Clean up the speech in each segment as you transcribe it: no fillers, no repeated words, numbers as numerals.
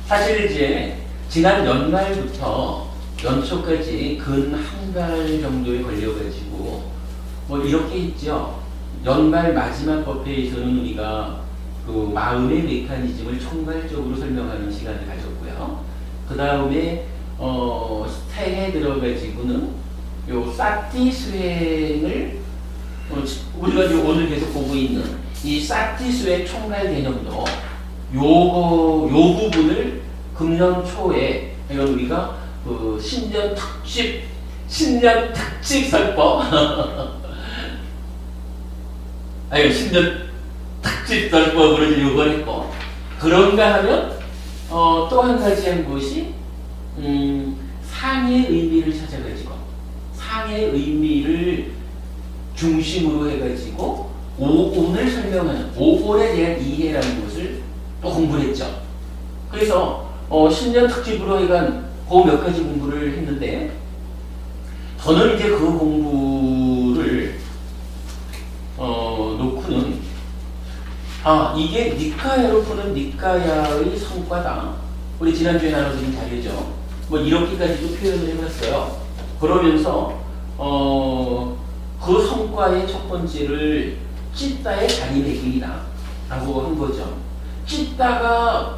사실 이제 지난 연말부터 연초까지 근 한 달 정도에 걸려가지고 뭐 이렇게 했죠. 연말 마지막 법회에서는 우리가 그 마음의 메커니즘을 총괄적으로 설명하는 시간을 가졌고요. 그 다음에 새해 들어가지고는 요 사티 수행을 우리가 이제 오늘 계속 보고 있는 이 사티 수행 총괄 개념도 요 부분을 금년 초에 이건 우리가 그 신년 특집 설법 아니 신년 특집 설법으로 요걸 했고 그런가 하면 또 한 가지 한 것이 상의 의미를 찾아가지고 상의 의미를 중심으로 해가지고 오온을 설명하는 오온에 대한 이해라는 것을 또 공부를 했죠. 그래서 신년 특집으로 해간 그 몇 가지 공부를 했는데 저는 이제 그 공부를 놓고는 이게 니카야로 푸는 니카야의 성과다. 우리 지난주에 나눠드린 자료죠. 뭐 이렇게까지도 표현을 해봤어요. 그러면서 그 성과의 첫 번째를 찢다의 자리매김이다 라고 한 거죠.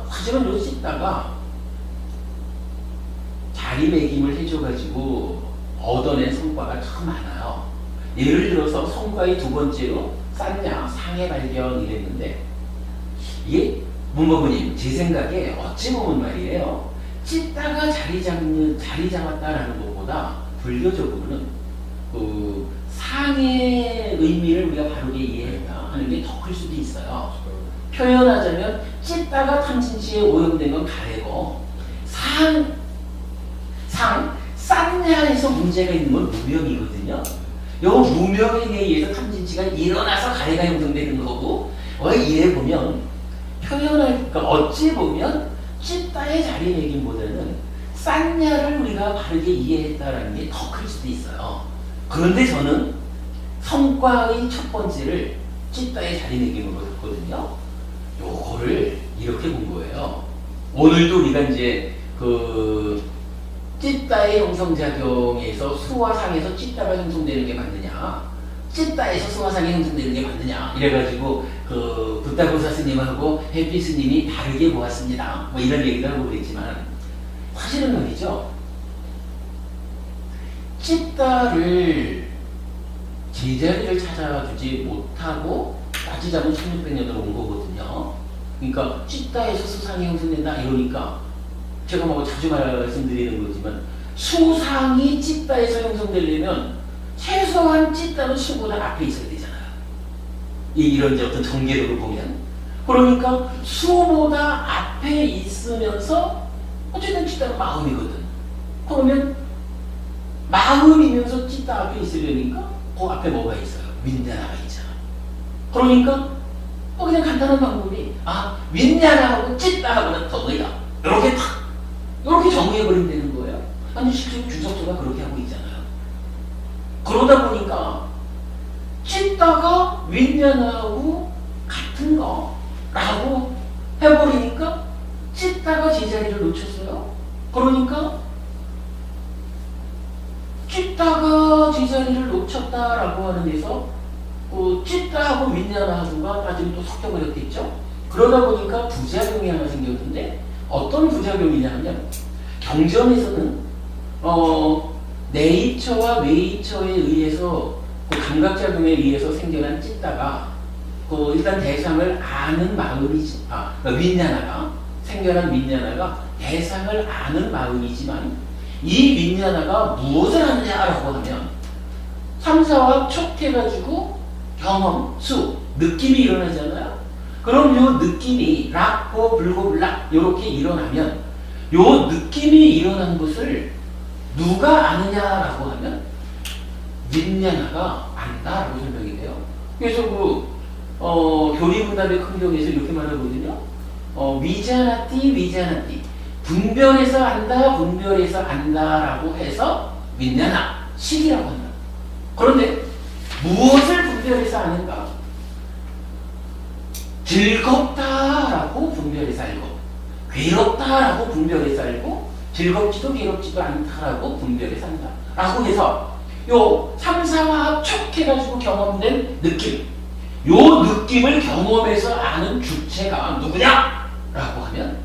하지만 요 찢다가 자리매김을 해줘가지고 얻어낸 성과가 참 많아요. 예를 들어서 성과의 두 번째로 쌌냐 상해 발견 이랬는데 이게 문법부님 제 생각에 어찌 보면 말이에요. 찢다가 자리 잡았다라는 것보다 불교적으로는 그 상의 의미를 우리가 바르게 이해했다 하는 게 더 클 수도 있어요. 표현하자면 찢다가 탐진치에 오염된 건 가래고 쌌냐에서 문제가 있는 건 무명이거든요. 요 무명에 의해서 탐진치가 일어나서 가래가 형성되는 거고 이래 보면 그러니까 어찌 보면 찢다의 자리매김보다는 쌌냐를 우리가 바르게 이해했다라는 게 더 클 수도 있어요. 그런데 저는 성과의 첫 번째를 찢다의 자리매김으로 했거든요. 요거를 이렇게 본 거예요. 오늘도 우리가 이제 그 찢다의 형성작용에서 수화상에서 찢다가 형성되는 게 맞느냐, 찢다에서 수화상이 형성되는 게 맞느냐 이래가지고 그 붓다고사 스님하고 해피 스님이 다르게 보았습니다. 뭐 이런 얘기도 하고 그랬지만 사실은 말이죠. 찢다를 제자리를 찾아주지 못하고 따지자면 1600년으로 온 거거든요. 그러니까 찢다에서 수상이 형성된다 이러니까 제가 뭐 자주 말씀드리는 거지만 수상이 찢다에서 형성되려면 최소한 찢다는 수보다 앞에 있어야 되잖아요. 이런 이제 어떤 전개도를 보면 그러니까 수보다 앞에 있으면서 어쨌든 찢다는 마음이거든. 그러면 마음이면서 찢다 앞에 있으려니까 그 앞에 뭐가 있어요? 윈냐나가 있잖아. 그러니까 그냥 간단한 방법이 윈냐나하고 찢다하고는 더이다. 이렇게 정의해버리면 되는 거예요. 아니 실제로 주석서가 그렇게 하고 있잖아요. 그러다 보니까 찢다가 윈냐나하고 같은 거라고 해버리니까 찢다가 제자리를 놓쳤어요. 그러니까 찢다가 제자리를 놓쳤다라고 하는 데서 찢다하고 윈냐나하고가 나중에 또 섞여버렸겠죠. 그러다 보니까 부작용이 하나 생겼는데 어떤 부작용이냐 하면 경전에서는 네이처와 웨이처에 의해서 그 감각작용에 의해서 생겨난 찢다가 일단 대상을 아는 마음이지 그러니까 윈냐나가 생겨난 윈냐나가 대상을 아는 마음이지만 이 윈냐나가 무엇을 하느냐라고 하면 삼사와 촉해가지고 경험, 수, 느낌이 일어나잖아요. 그럼 요 느낌이 락고 불고 불락 이렇게 일어나면 요 느낌이 일어난 것을 누가 아느냐라고 하면 윈냐나가 안다라고 설명이 돼요. 그래서 교리문답의 큰 경에서 이렇게 말하거든요. 위자나띠 분별해서 안다라고 해서 윈냐나 식이라고 한다. 그런데 무엇을 분별해서 아는가? 즐겁다라고 분별해서 알고 괴롭다라고 분별해 살고 즐겁지도 괴롭지도 않다라고 분별해 산다 라고 해서 요 3, 4와 합촉해가지고 경험된 느낌, 요 느낌을 경험해서 아는 주체가 누구냐? 라고 하면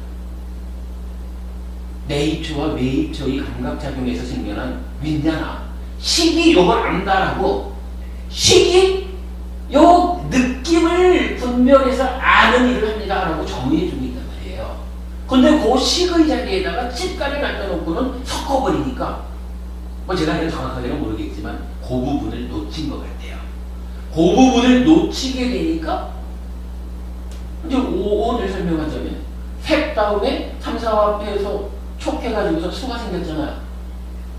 내입초와 외입초의 감각작용에서 생겨난 윈냐나 식이 요걸 안다라고, 식이 요 느낌을 분별해서 아는 일을 합니다라고 정의해주고 있단 말이에요. 근데 그 식의 자리에다가 찌까를 갖다 놓고는 섞어버리니까 뭐 제가 정확하게는 모르겠지만 그 부분을 놓친 것 같아요. 그 부분을 놓치게 되니까 이제 오늘 설명하자면 색 다음에 3, 4와 합해서 촉해가지고서 수가 생겼잖아요.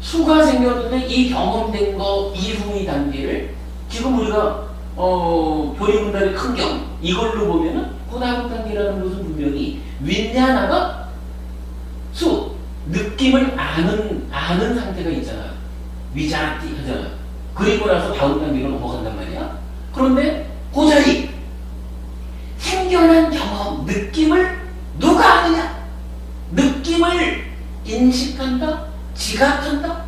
수가 생겼는데 이 경험된 거 이후의 단계를 지금 우리가 교리문답의 큰 경 이걸로 보면은 그 다음 단계라는 것은 분명히 윈냐나가 수 느낌을 아는 상태가 있잖아요. 위자티 하잖아요. 그리고 나서 다음 단계로 넘어간단 말이야. 그런데 그 자리 생겨난 경험 느낌을 누가 아느냐? 느낌을 인식한다? 지각한다?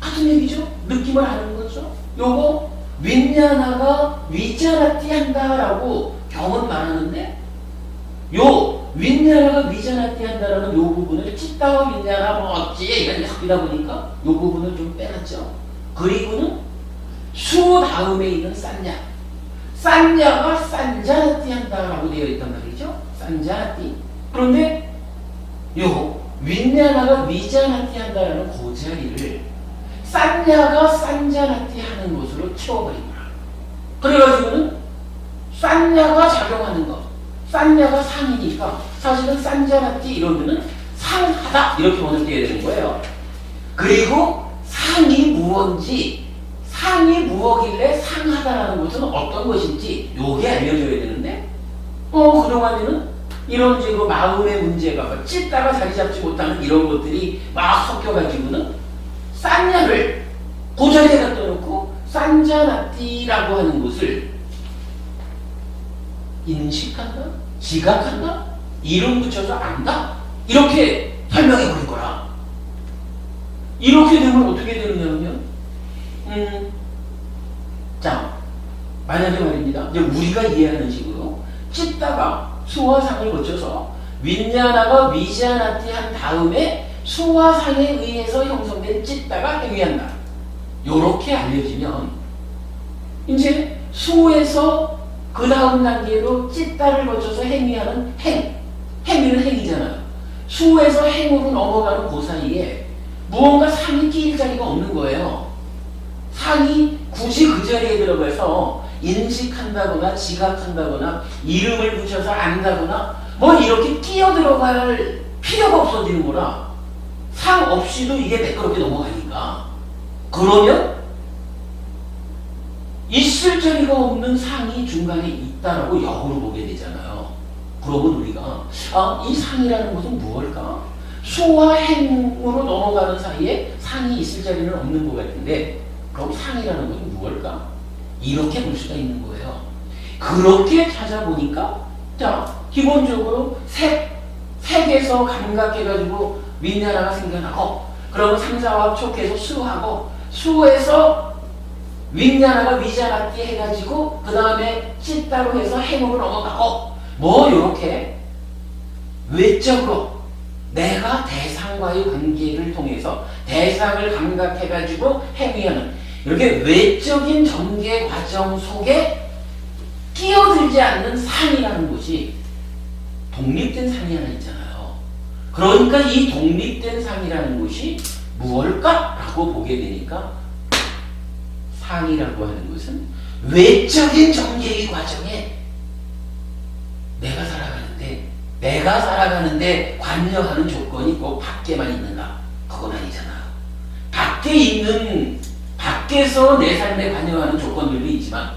같은 얘기죠. 느낌을 아는 거죠. 요거 윈냐나가 위자나티 한다라고 경은 말하는데 요 윈냐나가 위자나티 한다라는 요 부분을 찌따와 윈냐나 뭐 어찌 이렇게 섞이다 보니까 요 부분을 좀 빼놨죠. 그리고는 수 다음에 있는 산냐, 산냐가 산자나티 한다라고 되어 있단 말이죠. 산자나티. 그런데 요 윈냐나가 위자나티 한다라는 그 자리를 산냐가 산자나티 하는 것으로 채워버린 거야. 그래가지고는 산냐가 작용하는 것, 산냐가 상이니까 사실은 산자나티 이러면은 상하다 이렇게 먼저 띄어야 되는 거예요. 그리고 상이 무언지, 상이 무엇길래 상하다라는 것은 어떤 것인지 요게 알려줘야 되는데 그동안에는 이런 식으로 마음의 문제가 찢다가 자리 잡지 못하는 이런 것들이 막 섞여가지고는 산냐를 그 자리에 갖다 놓고 산자나티라고 하는 것을 인식한다? 지각한다? 이름 붙여서 안다? 이렇게 설명해 버린 거라. 이렇게 되면 어떻게 되느냐면 자, 만약에 말입니다. 이제 우리가 이해하는 식으로 찢다가 수와 상을 거쳐서 윈냐나가 위자나티 한 다음에 수와 상에 의해서 형성된 찢다가 행위한다. 요렇게 알려지면 이제 수에서 그 다음 단계로 찢다를 거쳐서 행위하는 행위는 행위잖아요. 수에서 행으로 넘어가는 그 사이에 무언가 상이 끼일 자리가 없는 거예요. 상이 굳이 그 자리에 들어가서 인식한다거나 지각한다거나 이름을 붙여서 안다거나 뭐 이렇게 끼어 들어갈 필요가 없어지는 거라. 상 없이도 이게 매끄럽게 넘어가니까. 그러면 있을 자리가 없는 상이 중간에 있다라고 역으로 보게 되잖아요. 그러면 우리가 이 상이라는 것은 무엇일까? 수와 행으로 넘어가는 사이에 상이 있을 자리는 없는 것 같은데 그럼 상이라는 것은 무엇일까? 이렇게 볼 수가 있는 거예요. 그렇게 찾아보니까 자 기본적으로 색에서 감각해가지고 윈냐나가 생겨나고 그러면 3, 4와 합촉해서 수하고 수에서 윈냐나가 위자나티 해가지고 그 다음에 찢다로 해서 행으로 넘어가고 뭐 요렇게 외적으로 내가 대상과의 관계를 통해서 대상을 감각해가지고 행위하는 이렇게 외적인 전개 과정 속에 끼어들지 않는 상이라는 것이 독립된 상이 하나 있잖아요. 그러니까 이 독립된 상이라는 것이 무엇일까라고 보게 되니까 상이라고 하는 것은 외적인 전개의 과정에 내가 살아가는데 관여하는 조건이 꼭 밖에만 있는가? 그건 아니잖아. 밖에서 내 삶에 관여하는 조건들도 있지만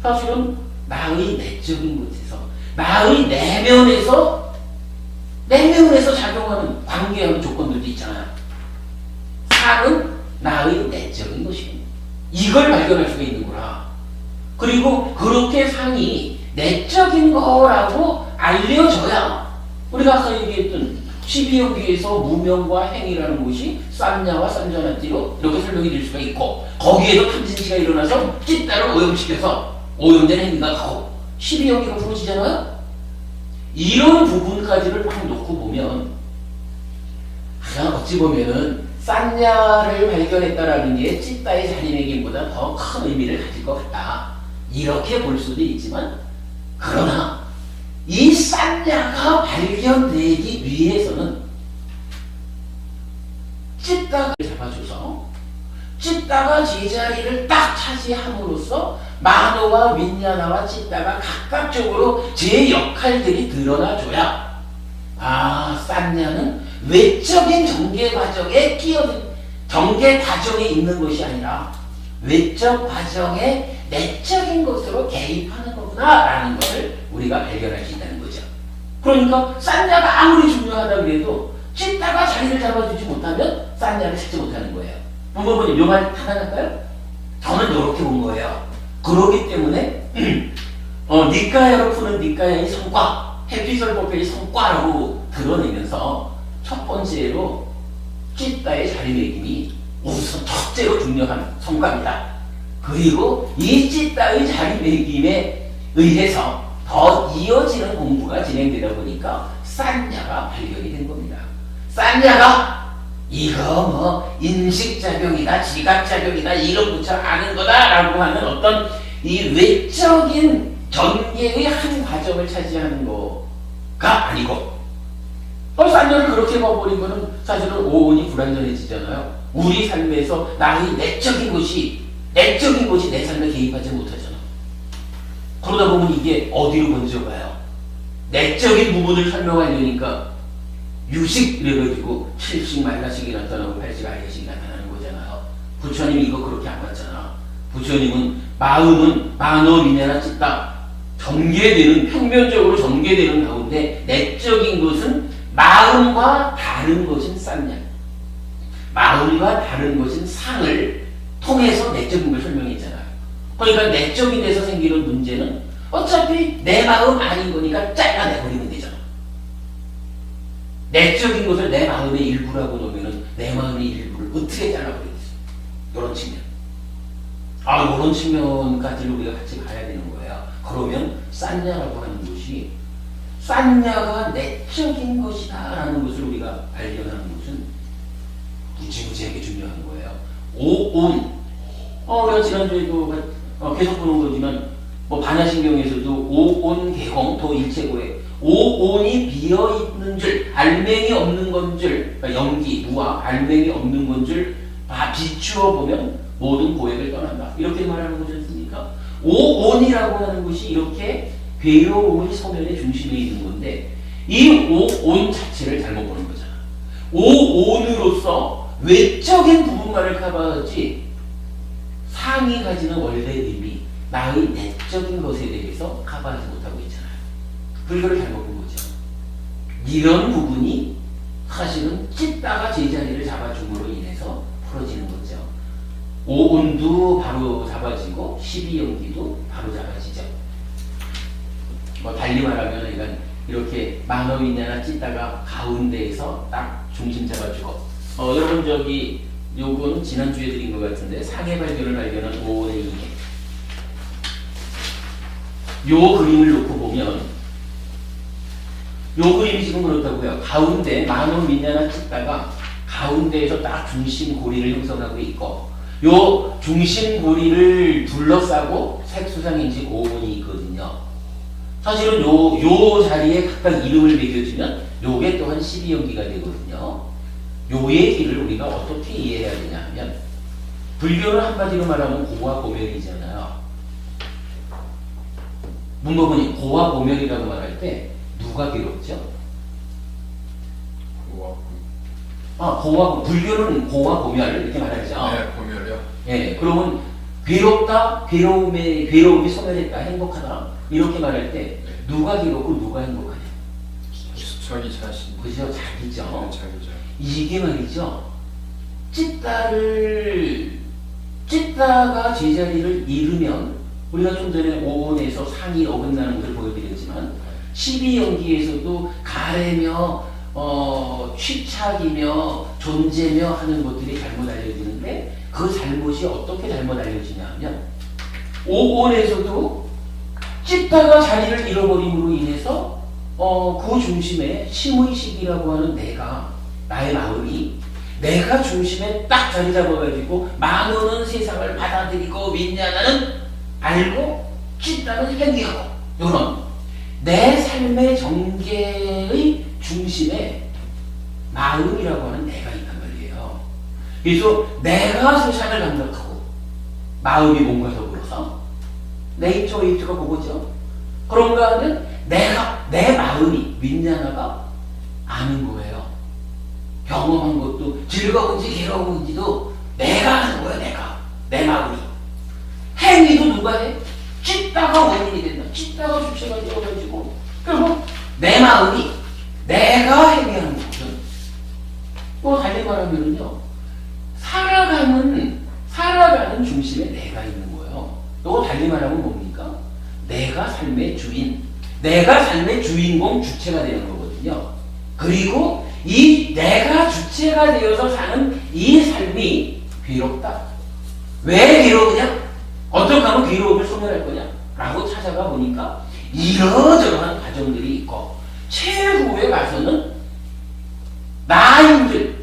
사실은 나의 내적인 곳에서 나의 내면에서 작용하는 관계하는 조건들도 있잖아요. 상은 나의 내적인 것이고 이걸 발견할 수가 있는 거라. 그리고 그렇게 상이 내적인 거라고 알려줘야 우리가 아까 얘기했던 12여기에서 무명과 행위라는 것이 싼냐와 싼자나띠로 이렇게 설명이 될 수가 있고, 거기에서 탐진치가 일어나서 찐따를 오염시켜서 오염된 행위가 가고 12여기가 풀어지잖아요. 이런 부분까지를 딱 놓고 보면 어찌 보면은 싼냐를 발견했다라는 게 찐따의 자리매김보다 더 큰 의미를 가질 것 같다, 이렇게 볼 수도 있지만, 그러나 이 싼냐가 발견되기 위해서는 찐따가 잡아줘서 찐따가 제자리를 딱 차지함으로써 만호와 윈냐나와 찐따가 각각적으로 제 역할들이 드러나줘야, 아, 싼냐는 외적인 전개 과정에 전개 과정에 있는 것이 아니라 외적 과정에 내적인 것으로 개입하는 거구나 라는 것을 우리가 발견할 수 있다는 거죠. 그러니까 싼냐가 아무리 중요하다 그래도 찐따가 자리를 잡아주지 못하면 싼냐를 찾지 못하는 거예요. 부모님, 요 말 타당할까요? 저는 이렇게 본 거예요. 그러기 때문에 니까야로 푸는 니까야의 성과, 해피설법의 성과라고 드러내면서 첫 번째로 찐따의 자리매김이 우선 첫째로 중요한 성과입니다. 그리고 이 찐따의 자리매김에 의해서 더 이어지는 공부가 진행되다 보니까 싼냐가 발견이 된 겁니다. 싼냐가 이거 뭐 인식작용이다, 지각작용이다, 이름 붙여 아는 거다라고 하는 어떤 이 외적인 전개의 한 과정을 차지하는 거가 아니고, 싼냐를 그렇게 봐버린 거는 사실은 오온이 불완전해지잖아요. 우리 삶에서 나의 내적인 것이 내 삶에 개입하지 못하잖아. 그러다 보면 이게 어디로 번져가요? 내적인 부분을 설명하려니까 유식 이래가지고 7식 말라식이 나타나고 8식 아래식이 나타나는 거잖아요. 부처님이 이거 그렇게 안 봤잖아. 부처님은 마음은 만어 미네나 찢다 전개되는, 평면적으로 전개되는 가운데 내적인 것은 마음과 다른 것인 싼냐, 마음과 다른 것인 상을 통해서 내적인 걸 설명했잖아요. 그러니까 내적인 데서 생기는 문제는 어차피 내 마음 아닌 거니까 잘라내버리면 되잖아. 내적인 것을 내 마음의 일부라고 놓으면 내 마음의 일부를 어떻게 잘라버리겠어? 이런 측면. 이런 측면까지를 우리가 같이 봐야 되는 거예요. 그러면 싼냐라고 하는 것이 싼냐가 내적인 것이다 라는 것을 우리가 발견하는 것은 무지무지하게 중요한 거예요. 오온. 우리가 지난주에도 계속 보는 거지만, 반야신경에서도 오온 개공 도 일체고에 오온이 비어있는 줄, 알맹이 없는 건 줄, 그러니까 연기, 무와 알맹이 없는 건 줄 비추어 보면 모든 고액을 떠난다, 이렇게 말하는 거지 않습니까? 오온이라고 하는 것이 이렇게 괴로움의 소면의 중심에 있는 건데, 이 오온 자체를 잘못 보는 거잖아. 오온으로서 외적인 부분만을 커버하지 상이 가지는 원래 의미, 나의 내적인 것에 대해서 커버하지 못하고 있잖아요. 그걸 잘못 본 거죠. 이런 부분이 사실은 찐따가 제자리를 잡아줌으로 인해서 풀어지는 거죠. 오온도 바로 잡아지고 12연기도 바로 잡아지죠. 달리 말하면 이렇게 만어위냐나 찐따가 가운데에서 딱 중심 잡아주고, 여러분 요건 지난주에 드린 것 같은데, 상해 발견을 발견한 오온의 이해. 요 그림을 놓고 보면 요 그림이 지금 그렇다고요. 가운데 만어위냐나 찐따가 가운데에서 딱 중심 고리를 형성하고 있고, 요 중심 고리를 둘러싸고 색수상인식 오온이 있거든요. 사실은 요 자리에 각각 이름을 매겨주면 요게 또한 12연기가 되거든요. 요 얘기를 우리가 어떻게 이해해야 되냐 하면, 불교는 한마디로 말하면 고와 고멸이잖아요. 문법은 고와 고멸이라고 말할 때 누가 괴롭죠? 불교는 고와 고멸 이렇게 말하죠. 네, 고멸이요. 예, 그러면 괴롭다, 괴로움이 소멸했다, 행복하다 이렇게 말할 때 누가 괴롭고 누가 행복하냐? 자기 자신. 그죠, 자기죠. 네, 자기죠. 이게 말이죠. 찐따가 제자리를 잃으면, 우리가 좀 전에 오온에서 상이 어긋나는 것을 보여드렸지만, 12연기에서도 가래며 취착이며 존재며 하는 것들이 잘못 알려지는데 그 잘못이 어떻게 잘못 알려지냐 하면 5온에서도 찢다가 자리를 잃어버림으로 인해서 그 중심에 심의식이라고 하는 내가, 나의 마음이 내가 중심에 딱 자리 잡아가지고 만원은 세상을 받아들이고 윈냐나는 알고 찢다는 행위하고 이런 내 삶의 전개의 중심에 마음이라고 하는 내가 있단 말이에요. 그래서 내가 세상을 감각하고 마음이 몸과 더불어서 네이처 웨이트가 그거죠. 그런가 하면 내 마음이 윈냐나가 아는 거예요. 경험한 것도 즐거운지 괴로운지도 내가 하는 거야. 내 마음이. 행위도 누가 해? 찢다가 원인이 된다. 찢다가 주체가 되어가지고 결국 내 마음이 내가 행위하는 것은 또 달리 말하면요 살아가는 중심에 내가 있는 거예요. 또 달리 말하면 뭡니까? 내가 삶의 주인, 내가 삶의 주인공 주체가 되는 거거든요. 그리고 이 내가 주체가 되어서 사는 이 삶이 괴롭다. 왜 괴로우냐? 어떻게 하면 괴로움을 소멸할 거냐? 라고 찾아가 보니까 이러저러한 과정들이 있고 최후에 가서는 나인들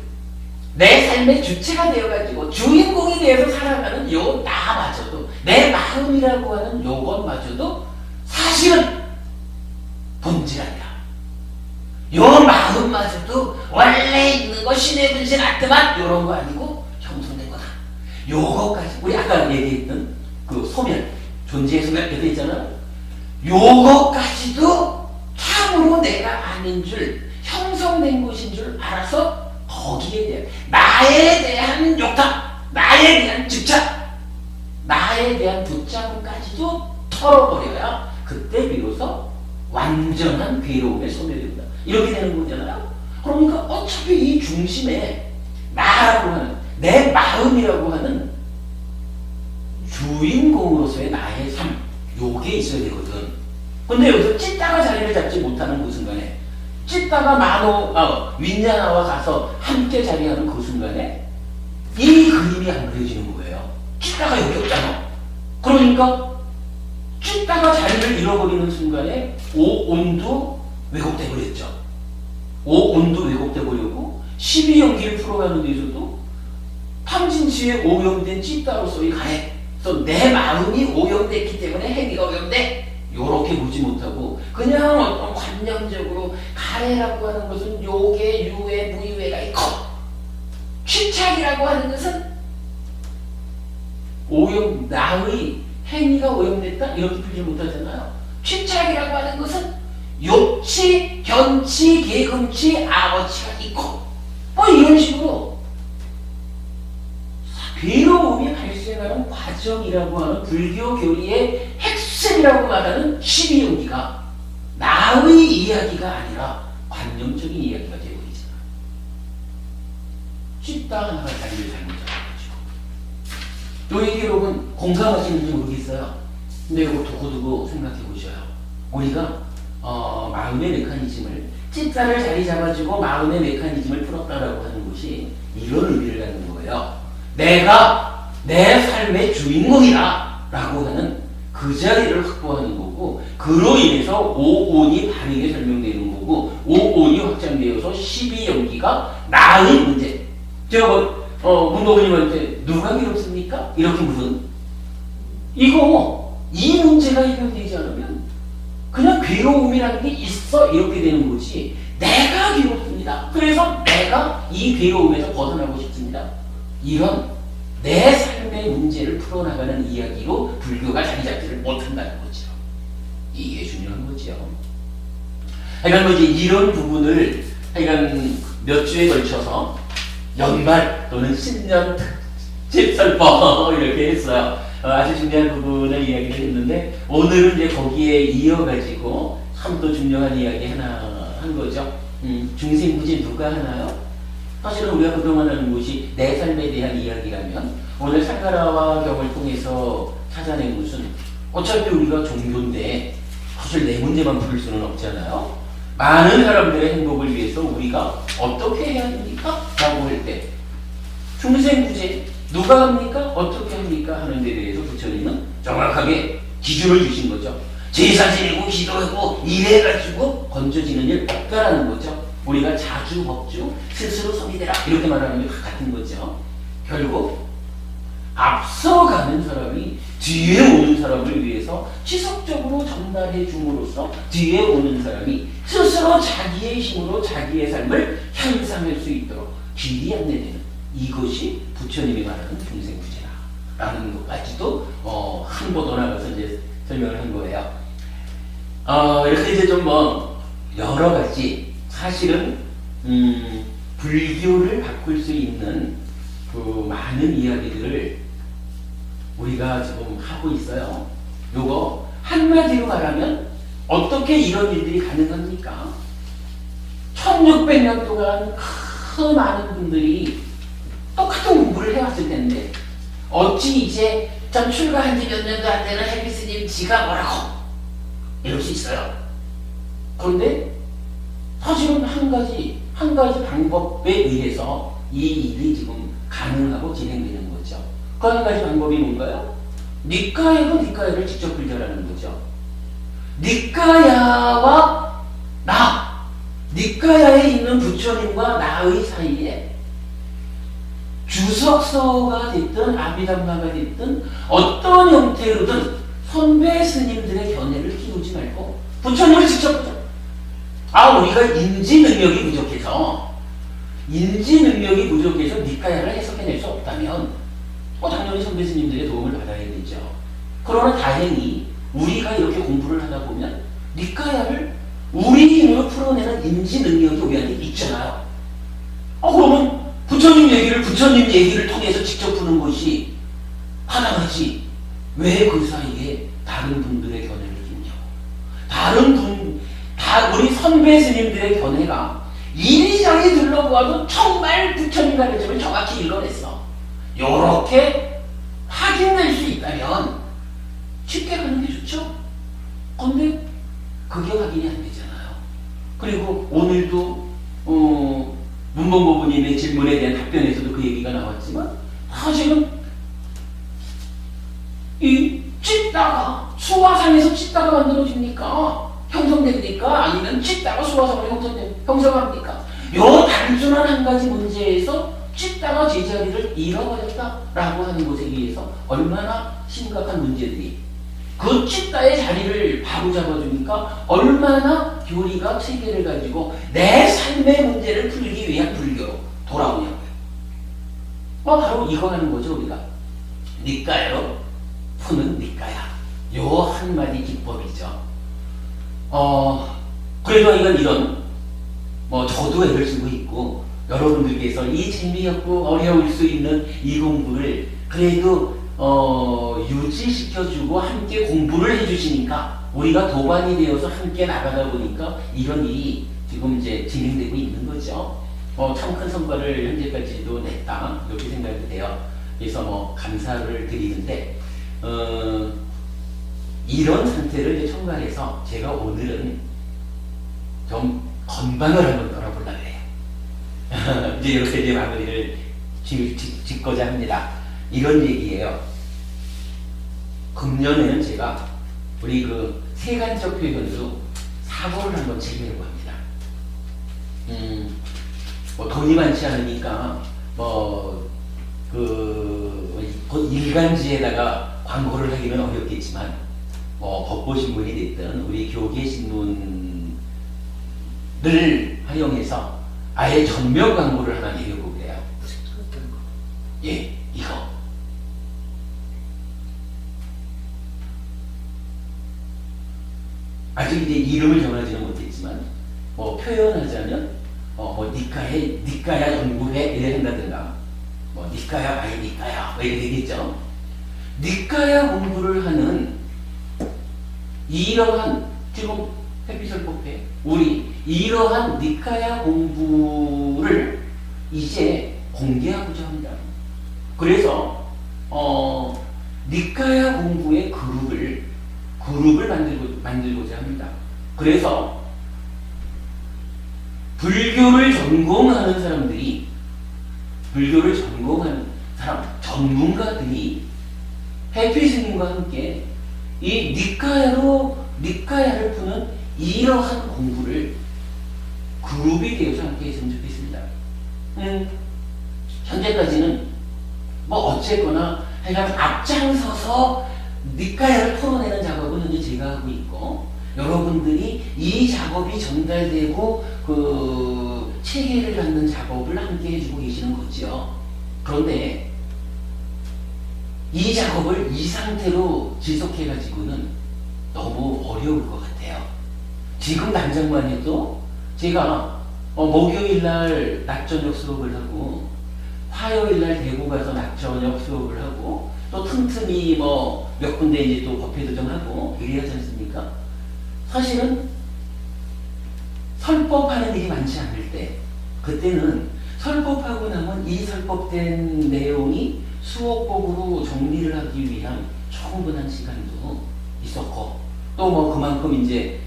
내 삶의 주체가 되어가지고 주인공이 되어서 살아가는 요 나마저도 내 마음이라고 하는 요것마저도 사실은 본질 아니야. 요 마음마저도 원래 있는 거 신의 분신 아트만 요런 거 아니고 형성된 거다. 요거까지 우리 아까 얘기했던 그 소멸 존재의 소멸 이렇게 있잖아요. 요거까지도 참으로 내가 아닌 줄 형성된 것인 줄 알아서 거기에 대한 나에 대한 욕탕, 나에 대한 집착, 나에 대한 붙잡음까지도 털어버려야 그때 비로소 완전한 괴로움에 소멸된다. 이렇게 되는 거잖아요. 그러니까 어차피 이 중심에 나라고 하는 내 마음이라고 하는 주인공으로서의 나의 삶 요게 있어야 되거든. 근데 여기서 찢다가 자리를 잡지 못하는 그 순간에 찢다가 윈냐나와 가서 함께 자리하는 그 순간에 이 그림이 안 그려지는 거예요. 찢다가 여기 없잖아. 그러니까 찢다가 자리를 잃어버리는 순간에 오온도 왜곡돼 버렸죠. 오온도 왜곡돼 버리고 12연기를 풀어가는 데서도 탐진치에 오염된 찢다로서의 가해. 그래서 내 마음이 오염됐기 때문에 행위가 오염돼. 요렇게 보지 못하고 그냥 어떤 관념적으로 가래라고 하는 것은 요괴, 유괴, 무유괴가 있고 취착이라고 하는 것은 오염, 나의 행위가 오염됐다? 이렇게 풀지 못하잖아요. 취착이라고 하는 것은 욕치, 견치, 계금치, 아어치가 있고 뭐 이런 식으로 괴로움이 발생하는 과정이라고 하는 불교 교리의 핵심이라고 말하는 12연기가 나의 이야기가 아니라 관념적인 이야기가 되어버리잖아. 찢다 하나가 자리를 잘못 잡아가지고. 요 얘기 여러분 공감하시는지 모르겠어요. 근데 이거 두고두고 생각해 보셔요. 우리가 마음의 메커니즘을 찢다를 자리 잡아주고 마음의 메커니즘을 풀었다라고 하는 것이 이런 의미를 갖는 거예요. 내가 내 삶의 주인공이다 라고 하는 그 자리를 확보하는 거고 그로 인해서 오온이 바르게 설명되는 거고 오온이 확장되어서 12연기가 나의 문제. 제가 문도부님한테 누가 괴롭습니까? 이렇게 물은 이거 이 문제가 해결되지 않으면 그냥 괴로움이라는 게 있어 이렇게 되는 거지 내가 괴롭습니다. 그래서 내가 이 괴로움에서 벗어나고 싶습니다. 이런 내 삶의 문제를 풀어나가는 이야기로 불교가 자리 잡지를 못한다는 거죠. 이게 중요한 거죠. 하여간 뭐 이제 이런 부분을 하여간 몇 주에 걸쳐서 연말 또는 신년 특집 설법 이렇게 했어요. 아주 중요한 부분을 이야기를 했는데 오늘은 이제 거기에 이어가지고 참 또 중요한 이야기 하나 한 거죠. 중생부지 누가 하나요? 사실은 우리가 그동안 하는 것이 내 삶에 대한 이야기라면 오늘 상가라와 경을 통해서 찾아낸 것은 어차피 우리가 종교인데 사실 내 문제만 부를 수는 없잖아요. 많은 사람들의 행복을 위해서 우리가 어떻게 해야 됩니까? 라고 할 때 중생구제 누가 합니까? 어떻게 합니까? 하는 데 대해서 부처님은 정확하게 기준을 주신 거죠. 제사 지내고 기도하고 이래가지고 건져지는 일 없다라는 거죠. 우리가 자주 법주 스스로 성이 되라 이렇게 말하는 게 같은 거죠. 결국 앞서가는 사람이 뒤에 오는 사람을 위해서 지속적으로 전달해 줌으로써 뒤에 오는 사람이 스스로 자기의 힘으로 자기의 삶을 향상할 수 있도록 길이 안내되는 이것이 부처님이 말하는 중생구제라는 것까지도 한 번 더 나가서 이제 설명을 한 거예요. 이렇게 이제 좀 여러 가지 사실은 불교를 바꿀 수 있는 그 많은 이야기들을 우리가 지금 하고 있어요. 요거 한마디로 말하면 어떻게 이런 일들이 가능합니까? 1600년 동안 그 많은 분들이 똑같은 공부를 해왔을 텐데 어찌 이제 전 출가한 지 몇 년도 안 되는 해비스님 지가 뭐라고 이럴 수 있어요. 그런데 사실은 한 가지 방법에 의해서 이 일이 지금 가능하고 진행되는 거죠. 그 한 가지 방법이 뭔가요? 니까야가 니까야를 직접 불결하는 거죠. 니까야와 니까야에 있는 부처님과 나의 사이에 주석서가 됐든 아비담마가 됐든 어떤 형태로든 선배 스님들의 견해를 키우지 말고 부처님을 직접 보자. 우리가 인지 능력이 부족해서 니까야를 해석해낼 수 없다면 당연히 선배 스님들의 도움을 받아야 되죠. 그러나 다행히 우리가 이렇게 공부를 하다 보면 니까야를 우리 힘으로 풀어내는 인지 능력이 우리한테 있잖아요. 그러면 부처님 얘기를 통해서 직접 푸는 것이 가능하지. 왜 그 사이에 다른 분들의 견해를 두냐고. 우리 선배 스님들의 견해가 이리저리 둘러보아도 정말 부처님 가르침을 정확히 읽어냈어. 요렇게 확인될 수 있다면 쉽게 가는 게 좋죠. 근데 그게 확인이 안 되잖아요. 그리고 오늘도 문봉고부님의 질문에 대한 답변에서도 그 얘기가 나왔지만 사실은 이 찢다가 수화상에서 찢다가 만들어집니까? 형성됩니까? 아니면 찢다가 수화상으로 형성합니까? 요 단순한 한 가지 문제에서 찢다가 제자리를 잃어버렸다라고 하는 것에 의해서 얼마나 심각한 문제들이 그 찢다의 자리를 바로 잡아주니까 얼마나 교리가 체계를 가지고 내 삶의 문제를 풀기 위한 불교로 돌아오냐고요. 바로 이거 하는 거죠. 우리가 니까야로 푸는 니까야. 요 한마디 기법이죠. 그래도 이런 저도 애를 쓰고 있고 여러분들께서 이 재미없고 어려울 수 있는 이 공부를 그래도 유지시켜주고 함께 공부를 해주시니까 우리가 도반이 되어서 함께 나가다 보니까 이런 일이 지금 이제 진행되고 있는 거죠. 참 큰 성과를 현재까지도 냈다 이렇게 생각이 돼요. 그래서 감사를 드리는데 이런 상태를 이제 총괄해서 제가 오늘은 좀 건방을 한번 떨어보려고 해요. 이제 이렇게 이제 마무리를 짓고자 합니다. 이런 얘기예요. 금년에는 제가 우리 그 세간적 표현으로 사고를 한번 즐기려고 합니다. 돈이 많지 않으니까 곧 일간지에다가 광고를 하기는 어렵겠지만 법보신문이 됐든 우리 교계신문을 활용해서 아예 전면 광고를 하나 내려보고 그래요. 예, 이거. 아직 이제 이름을 정하지는 못했지만 표현하자면 니까야 연구회 이래 한다든가 니까야 아예 니까야 이렇게 되겠죠. 니까야 공부를 하는 이러한 지금 햇빛설법회 우리 이러한 니까야 공부를 이제 공개하고자 합니다. 그래서 니까야 공부의 그룹을 만들고자 합니다. 그래서 불교를 전공하는 사람들이, 불교를 전공하는 사람, 전문가들이 해피 스님과 함께 이 니카야를 푸는 이러한 공부를 그룹이 되어서 함께 했으면 좋겠습니다. 현재까지는 뭐 어쨌거나 하여간 앞장서서 니카야를 풀어내는 작업은 현재 제가 하고 있고, 여러분들이 이 작업이 전달되고 그 체계를 갖는 작업을 함께 해주고 계시는 거죠. 그런데 이 작업을 이 상태로 지속해가지고는 너무 어려울 것 같아요. 지금 당장만 해도 제가 목요일날 낮저녁 수업을 하고, 화요일날 대구 가서 낮저녁 수업을 하고, 또 틈틈이 뭐 몇 군데 이제 또 법회 도정하고 이래야 하지 않습니까? 사실은 설법하는 일이 많지 않을 때, 그때는 설법하고 나면 이 설법된 내용이 수업복으로 정리를 하기 위한 충분한 시간도 있었고, 또 뭐 그만큼 이제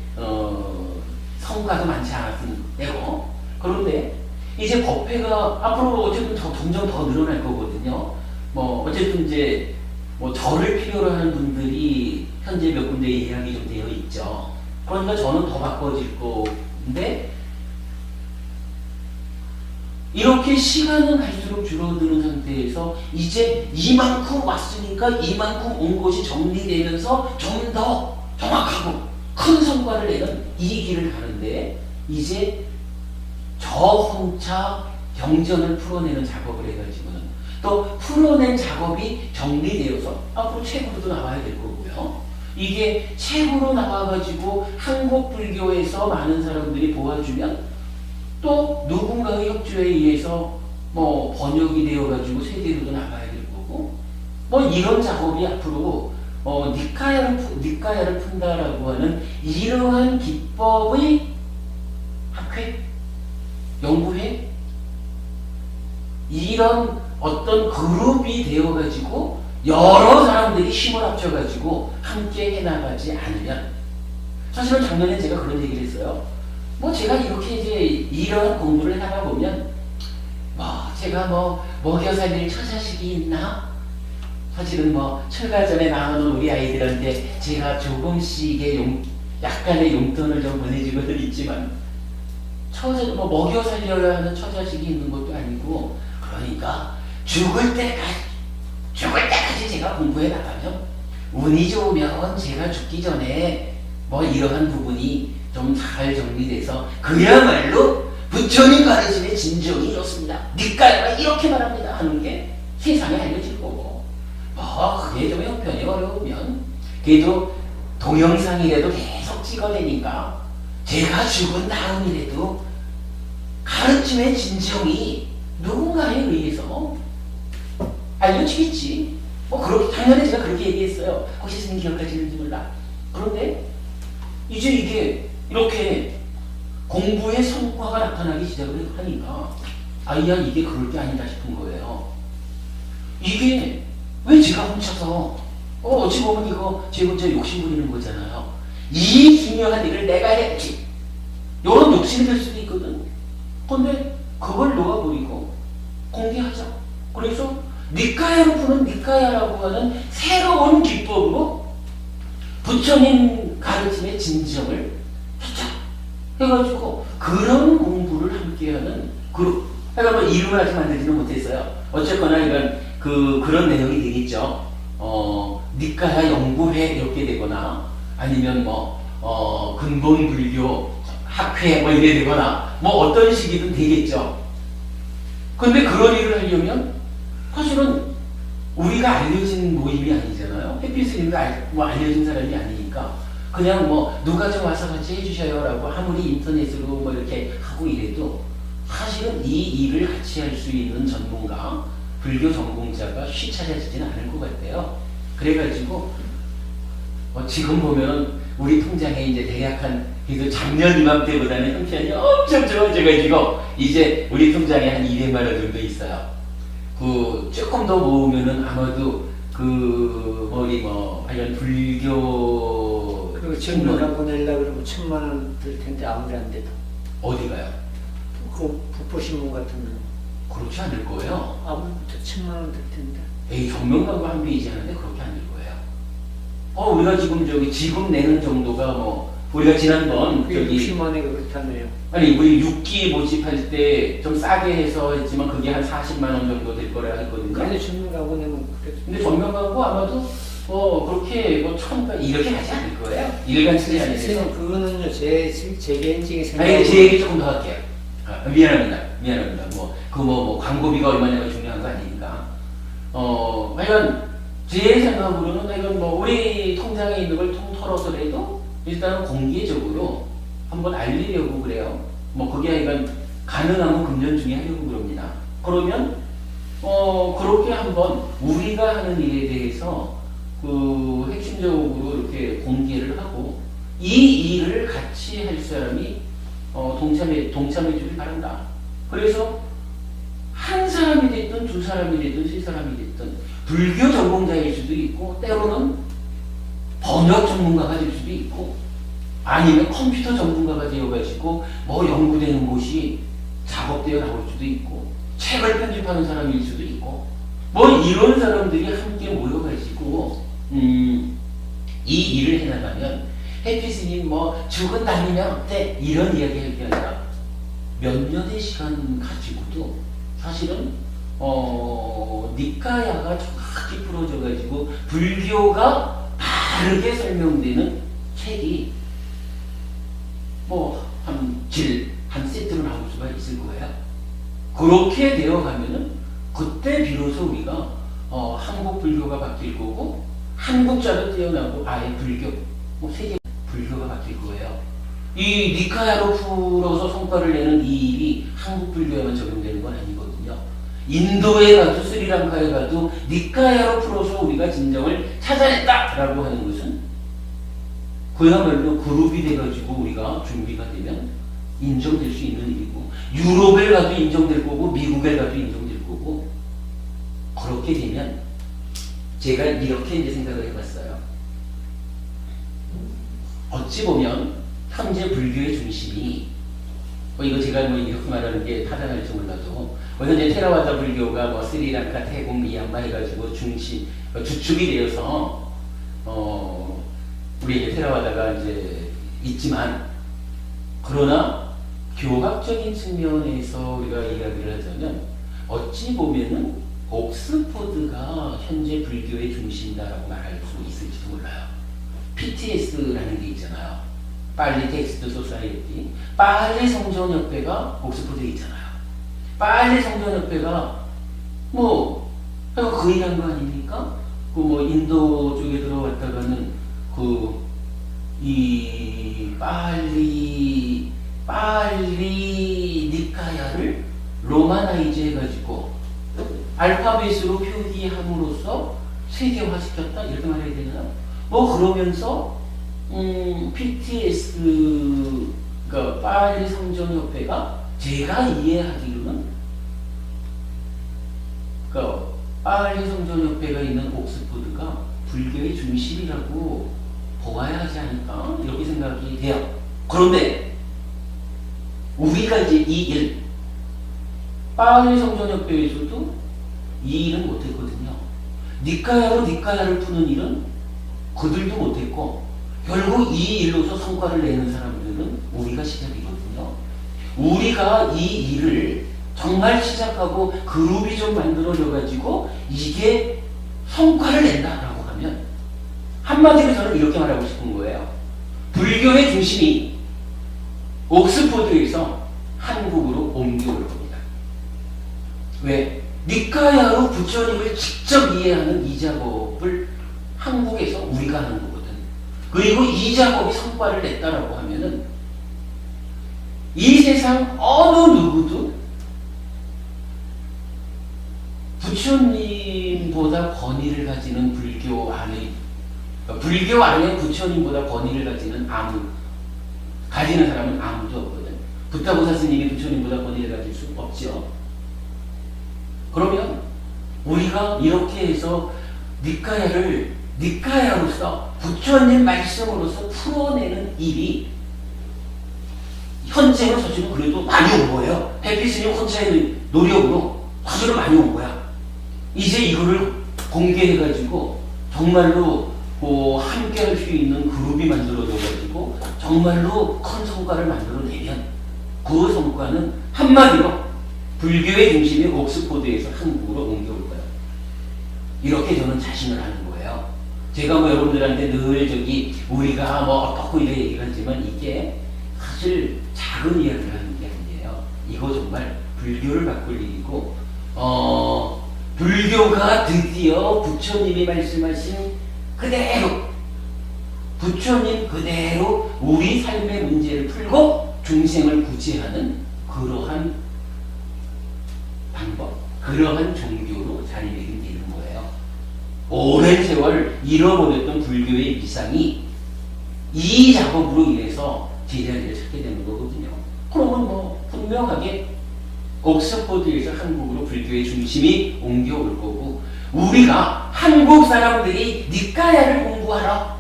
성과도 많지 않았던 때고, 그런데 이제 법회가 앞으로 어쨌든 점점 더 늘어날 거거든요. 뭐 어쨌든 이제 뭐 저를 필요로 하는 분들이 현재 몇 군데 예약이 좀 되어 있죠. 그러니까 저는 더 바빠질 건데, 이렇게 시간은 갈수록 줄어드는 상태에서 이제 이만큼 왔으니까 이만큼 온 것이 정리되면서 좀 더 정확하고 큰 성과를 내는 이 길을 가는데, 이제 저 혼자 병전을 풀어내는 작업을 해가지고는, 또 풀어낸 작업이 정리되어서 앞으로 책으로도 나와야 될 거고요. 이게 책으로 나와가지고 한국 불교에서 많은 사람들이 보아주면 또 누군가의 협조에 의해서 뭐 번역이 되어가지고 세계로도 나가야 될 거고, 뭐 이런 작업이 앞으로 니카야를 푼다라고 하는 이러한 기법의 학회, 연구회, 이런 어떤 그룹이 되어가지고 여러 사람들이 힘을 합쳐가지고 함께 해나가지 않으면, 사실은 작년에 제가 그런 얘기를 했어요. 뭐 제가 이렇게 이제 이런 공부를 하다 보면 제가 먹여 살릴 처자식이 있나? 사실은 철가 전에 나오는 우리 아이들한테 제가 조금씩의 약간의 용돈을 좀 보내주고는 있지만, 먹여 살려야 하는 처자식이 있는 것도 아니고, 그러니까 죽을 때까지 제가 공부해 나가면, 운이 좋으면 제가 죽기 전에 이러한 부분이 좀 잘 정리돼서 그야말로 부처님 가르침의 진정이 이렇습니다, 니까야가 이렇게 말합니다 하는 게 세상에 알려질 거고, 그게 좀 형편이 어려우면 그래도 동영상이라도 계속 찍어내니까 제가 죽은 다음이라도 가르침의 진정이 누군가에 의해서 알려지겠지. 그렇게 당연히 제가 그렇게 얘기했어요. 혹시 스님 기억하시는지 몰라. 그런데 이제 이게 이렇게 공부의 성과가 나타나기 시작을 하니까, 아이야, 이게 그럴 게 아니다 싶은 거예요. 이게 왜 제가 훔쳐서 어찌 보면 이거 제 혼자 욕심 부리는 거잖아요. 이 중요한 일을 내가 해야지, 이런 욕심이 될 수도 있거든. 근데 그걸 놓아버리고 공개하자. 그래서 니카야로 푸는 니카야라고 하는 새로운 기법으로 부처님 가르침의 진정을 해가지고 그런 공부를 함께하는 그룹. 그러니까 이름을 아직 만들지는 못했어요. 어쨌거나 이런 그런 내용이 되겠죠. 니카야 연구회 이렇게 되거나, 아니면 근본 불교 학회 이래 되거나, 어떤 식이든 되겠죠. 근데 그런 일을 하려면 사실은 우리가 알려진 모임이 아니잖아요. 해피 스님도 알려진 사람이 아니니까, 그냥 누가 좀 와서 같이 해주셔요 라고 아무리 인터넷으로 이렇게 하고 이래도 사실은 이 일을 같이 할 수 있는 전문가, 불교 전공자가 쉽게 찾아지지는 않을 것 같아요. 그래가지고 지금 보면 우리 통장에 이제 대략 그래도 작년 이맘때보다는 형편이 엄청 좋아져가지고 이제 우리 통장에 한 200만 원 정도 있어요. 조금 더 모으면은 아마도 관련 불교 그리고 전문가 보내려고 그러면 1,000만 원 들 텐데 아무리 안 돼도 어디가요? 그 북부신문 같은 거 그렇지 않을 거예요. 아무리부터 1,000만 원 들 텐데. 에이, 정명광고 한 페이지 하는데 그렇게 안 될 거예요. 우리가 지금 내는 정도가 우리가 지난번 그게 60만 원이가 그렇다며요. 아니 우리 6기 모집할 때 좀 싸게 해서 했지만 그게 한 40만 원 정도 될 거라 했거든요. 그래도 전문가 보내면 그래도. 근데 정명광고 아마도 그렇게 이렇게 하지 않을 거예요. 일간 처리 안 해서. 선생님 그거는요 제 개인적인 생각. 아니 제 얘기 조금 더 할게요. 미안합니다. 광고비가 얼마냐가 중요한 거 아니니까. 하여간 제 생각으로는 하여간 우리 통장에 있는 걸 통털어서라도 일단은 공개적으로 한번 알리려고 그래요. 그게 하여간 가능하면 금년 중에 하려고 그럽니다. 그러면 그렇게 한번 우리가 하는 일에 대해서 핵심적으로 이렇게 공개를 하고 이 일을 같이 할 사람이 동참해 주길 바란다. 그래서 한 사람이 됐든 두 사람이 됐든 세 사람이 됐든 불교 전공자일 수도 있고 때로는 번역 전문가가 될 수도 있고 아니면 컴퓨터 전문가가 되어가지고 연구되는 곳이 작업되어 나올 수도 있고 책을 편집하는 사람일 수도 있고 이런 사람들이 함께 모여가지고 이 일을 해나가면 해피스님 죽은 날이면 어때? 이런 이야기 할 게 아니라 몇 년의 시간 가지고도 사실은 니카야가 정확히 풀어져가지고 불교가 바르게 설명되는 책이 한 세트로 나올 수가 있을 거예요. 그렇게 되어가면은 그때 비로소 우리가 한국 불교가 바뀔 거고 한국자로 태어나고 아예 불교, 세계 불교가 바뀔 거예요. 이 니카야로 풀어서 성과를 내는 이 일이 한국 불교에만 적용되는 건 아니거든요. 인도에 가도 스리랑카에 가도 니카야로 풀어서 우리가 진정을 찾아냈다라고 하는 것은 그야말로 그룹이 돼가지고 우리가 준비가 되면 인정될 수 있는 일이고 유럽에 가도 인정될 거고 미국에 가도 인정될 거고 그렇게 되면 제가 이렇게 이제 생각을 해봤어요. 어찌 보면 현재 불교의 중심이 이거 제가 이렇게 말하는 게 타당할지 몰라도 현재 테라와다 불교가 스리랑카, 태국, 미얀마 해가지고 주축이 되어서 우리 테라와다가 이제 있지만 그러나 교학적인 측면에서 우리가 이야기를 하자면 어찌 보면은 옥스포드가 현재 불교의 중심이다라고 말할 수 있을지도 몰라요. PTS라는 게 있잖아요. 빨리 텍스트 소사이어티. 빨리 성전협회가 옥스포드에 있잖아요. 빨리 성전협회가 그 일한 거 아닙니까? 인도 쪽에 들어갔다가는 이 빨리 니카야를 로마나이즈 해가지고 알파벳으로 표기함으로써 세계화시켰다 이렇게 말해야 되나? 그러면서 PTS 그러니까 파리 성전협회가 제가 이해하기로는 그러니까 파리 성전협회가 있는 옥스포드가 불교의 중심이라고 보아야 하지 않을까 이렇게 생각이 돼요. 그런데 우리가 이제 이 일 파리 성전협회에서도 이 일은 못했거든요. 니카야를 푸는 일은 그들도 못했고 결국 이 일로서 성과를 내는 사람들은 우리가 시작이거든요. 우리가 이 일을 정말 시작하고 그룹이 좀 만들어져 가지고 이게 성과를 낸다라고 하면 한마디로 저는 이렇게 말하고 싶은 거예요. 불교의 중심이 옥스포드에서 한국으로 옮겨올 겁니다. 왜? 니카야로 부처님을 직접 이해하는 이 작업을 한국에서 우리가 하는 거거든. 그리고 이 작업이 성과를 냈다라고 하면은 이 세상 어느 누구도 부처님보다 권위를 가지는 불교 안에 부처님보다 권위를 가지는 사람은 아무도 없거든. 부타보사 스님이 부처님보다 권위를 가질 수 없죠. 그러면 우리가 이렇게 해서 니카야를 니카야로서 부처님 말씀으로서 풀어내는 일이 현재는 사실은 그래도 많이 온 거예요. 해피스님 혼자의 노력으로 사실은 많이 온 거야. 이제 이거를 공개해가지고 정말로 함께 할 수 있는 그룹이 만들어져가지고 정말로 큰 성과를 만들어내면 그 성과는 한마디로 불교의 중심이 옥스포드에서 한국으로 옮겨올 거예요. 이렇게 저는 자신을 하는 거예요. 제가 뭐 여러분들한테 늘 우리가 뭐 어떻고 이래 얘기를 하지만 이게 사실 작은 이야기를 하는 게 아니에요. 이거 정말 불교를 바꿀 일이고, 불교가 드디어 부처님이 말씀하신 그대로, 부처님 그대로 우리 삶의 문제를 풀고 중생을 구제하는 그러한 방법, 그러한 종교로 자리매김되는 거예요. 오랜 세월 잃어버렸던 불교의 위상이 이 작업으로 인해서 제자리를 찾게 되는 거거든요. 그러면 뭐 분명하게 옥스포드에서 한국으로 불교의 중심이 옮겨올 거고, 우리가 한국 사람들이 니까야를 공부하러,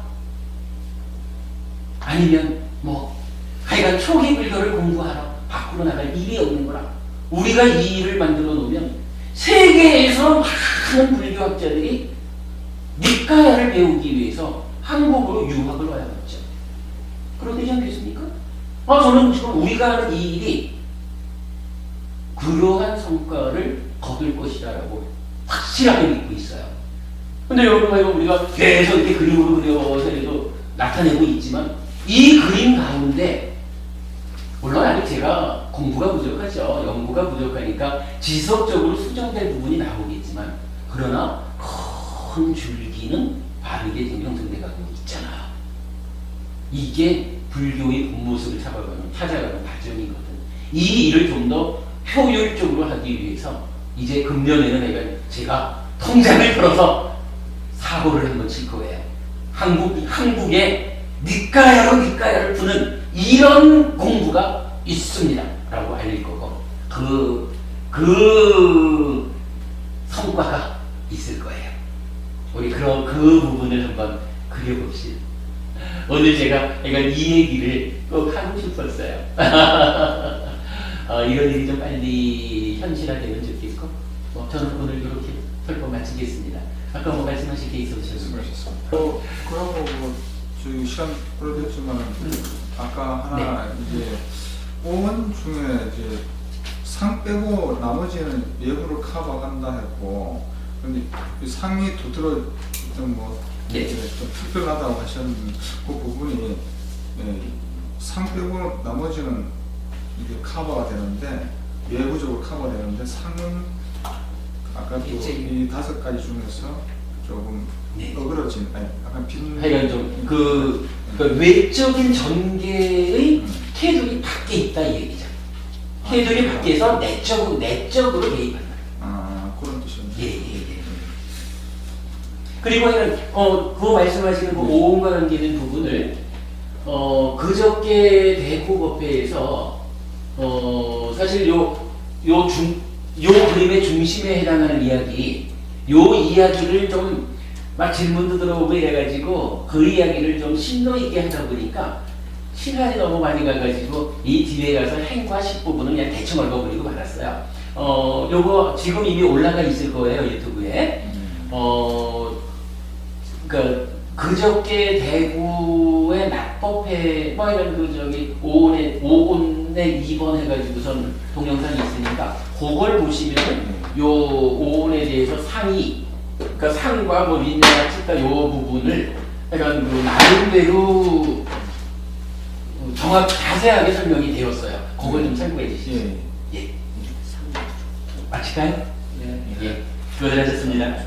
아니면 뭐 하여간 초기 불교를 공부하러 밖으로 나갈 일이 없는 거라. 우리가 이 일을 만들어 놓으면 세계에서 많은 불교학자들이 니까야를 배우기 위해서 한국으로 유학을 와야겠죠. 그렇게 되지 않겠습니까? 저는 지금 우리가 하는 이 일이 그러한 성과를 거둘 것이라고 확실하게 믿고 있어요. 근데 여러분, 우리가 계속 이렇게 그림으로 그려서 해도 나타내고 있지만 이 그림 가운데 물론 아직 제가 공부가 부족하죠. 연구가 부족하니까 지속적으로 수정될 부분이 나오겠지만, 그러나 큰 줄기는 바르게 지금 형성돼 가고 있잖아요. 이게 불교의 본 모습을 찾아가는 과정이거든. 이 일을 좀 더 효율적으로 하기 위해서 이제 금년에는 제가 통장을 털어서 사고를 한번 칠 거예요. 한국에 니까야를 푸는 이런 공부가 있습니다 라고 알릴 거고, 그 성과가 있을 거예요. 우리 그 부분을 한번 그려봅시다. 오늘 제가 이 얘기를 꼭 하고 싶었어요. 이런 일이 좀 빨리 현실화되면 좋겠고, 저는 오늘 이렇게 설법 마치겠습니다. 아까 뭐 말씀하실 게 있으셨어요? 그러고 저희 시간 끌어졌지만 아까 하나 이제 오원 중에 이제 상 빼고 나머지는 예부를 커버한다 했고, 근데 그 상이 두드러 좀 특별하다고 하셨는데 그 부분이 상 빼고 나머지는 이게 커버가 되는데, 외부적으로 커버가 되는데 상은 아까 또 이 5가지 중에서 조금 어그러진, 약간 빈. 하여간 좀 외적인 전개의 태도이 밖에 있다 이 얘기죠. 태도이 밖에서 내적으로 개입한다. 그런 뜻이군요. 예. 그리고 그 말씀하시는 그 오온과 관계된 부분을 그저께 대구법회에서 사실 요 그림의 중심에 해당하는 요 이야기를 좀 막 질문도 들어오고 이래가지고 그 이야기를 좀 심도 있게 하다 보니까 시간이 너무 많이 가가지고 이 뒤에 가서 행과 식 부분은 그냥 대충 얽어버리고 말았어요. 요거 지금 이미 올라가 있을 거예요, 유튜브에. 그저께 대구의 낙법회 뭐 이런 오온에 2번 해가지고선 동영상이 있으니까 그걸 보시면은 요 오온에 대해서 상과 뭐 민야나 치타 요 부분을 약간 나름대로 자세하게 설명이 되었어요. 그걸 좀 참고해 주시죠. 예. 마칠까요? 네. 예. 수고하셨습니다.